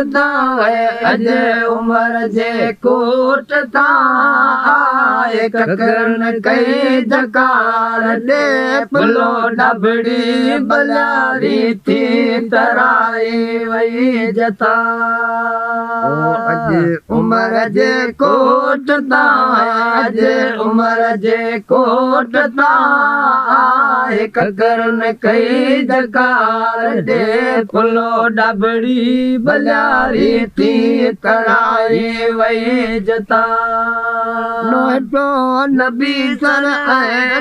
अज उमर जे कोट ताए ककरन कई जकार दे पुलो डबड़ी बलारी थी तराई वही जता अज उमर जे कोट ताए अज उमर जे कोट ताए ककरन कई जकार दे पुलो डबड़ी बलारी थी तराई वही जता नोटो नबी सर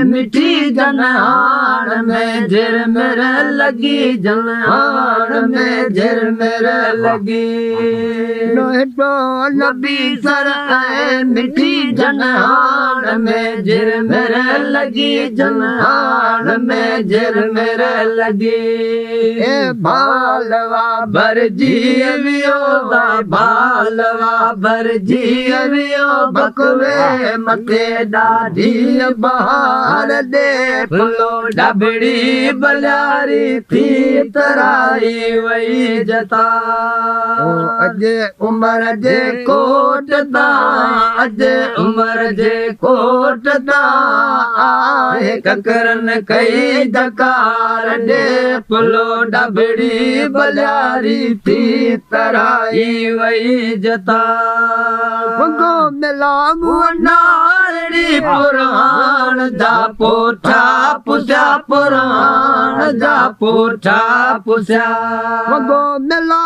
मिठी जनहान में झिर मेरे लगी जनहान में झिर मेरे लगी नोटो नबी सर मिठी जनहान में झिर मेरे लगी जनहान में झिर मेरे लगी ए बालवा भरजी वियो बालवा भरजी वियो बकवे मथे ॾाढी बहार दे फुलो डबड़ी बलारी थी तराई वही जता अज उमर जे कोट ता अज उमर जे कोट ता आए ककरन कई जकार दे फुलो डबड़ी बलारी थी तराई वही जता गो मिला नारड़ी पुराण जा पोठा पुस्या पुराण जा पोठा पुस्या गो मिला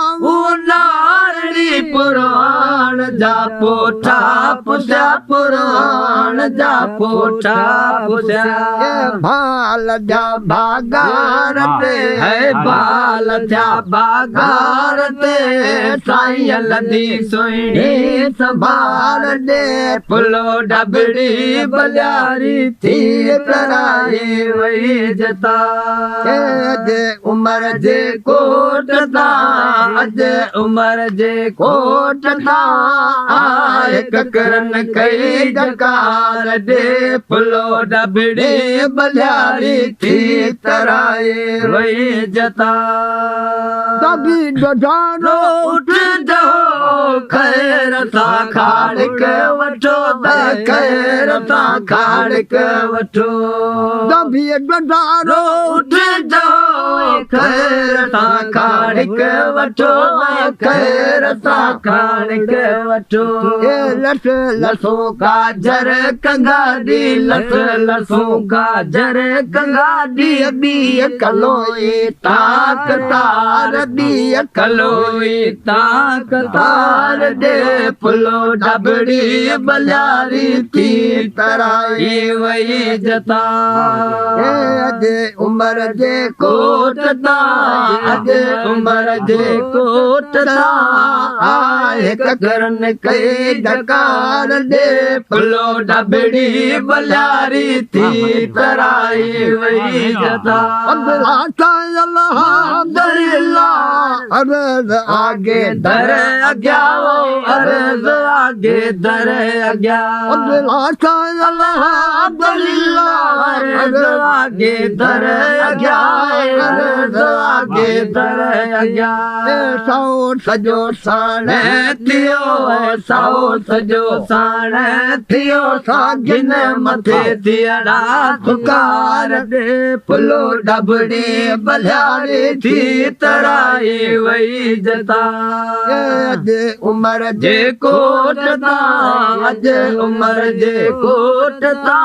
नारड़ी पुराण जा पोठा पुस्या पुराण जा पोठा पुस्या भाल जा भागार ते है बाल जा बागार ते साईं लदी सुहिणी संभाल दे पुलो डबड़ी बलारी थी तराई वही जता अज उमर जे कोट ता अज उमर जे कोट ता आए ककरन कई जकार दे पुलो डबड़ी बलारी थी तराई वही जता कभी डोडानो उठ जाओ खैर ता खाड़ के वठो खैर ता खाड़ के वठो कभी डोडानो उठ जाओ खैर ता खाड़ के वठो खैर ता खाड़ के वठो लस लसो गाजर कंगाडी लस लसो गाजर कंगाडी बी कलोई ताक तार बी कलोई ताक तार दे पुलो डबड़ी बलारी थी तराई वही जता अज उमर जे कोट ता अज उमर जे कोट ता आए ककरन कई जकार दे पुलो डबड़ी बलारी थी तराई वही जता अर्ज आगे दर अग्याओ अर्ज आगे दर अग्याओ अर्ज आगे दर अग्याओ अर्ज आगे दर अग्याओ सौ सजो साण थियो सौ सजो साण थियो सागिन मथे थियड़ा पुकार दे पुलो डबड़ी बलारी थी तराई वही जता अज उमर जे कोट ता अज उमर जे कोट ता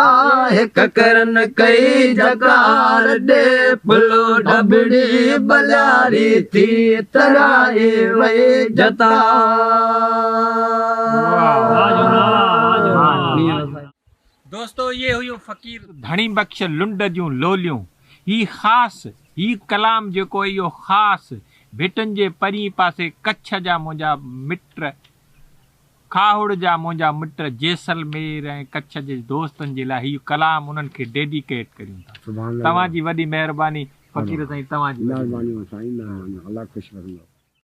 आहे ककरन कई जकार दे पुलो डबड़ी बलारी थी तराई वही जता दोस्तों ये हुई फ़कीर धनी बख्श लुंड जूं लोलियूं ही ख़ासि ही कलाम जेको इहो ख़ासि भिटनि जे परी पासे कच्छ जा मुंहिंजा मिट खाहुड़ जा मुंहिंजा मिट जैसलमेर ऐं कच्छ जे दोस्तनि जे लाइ हीउ कलाम उन्हनि खे डेडिकेट करियूं था। तव्हांजी वॾी महिरबानी फ़कीर साईं, तव्हांजी महिरबानी।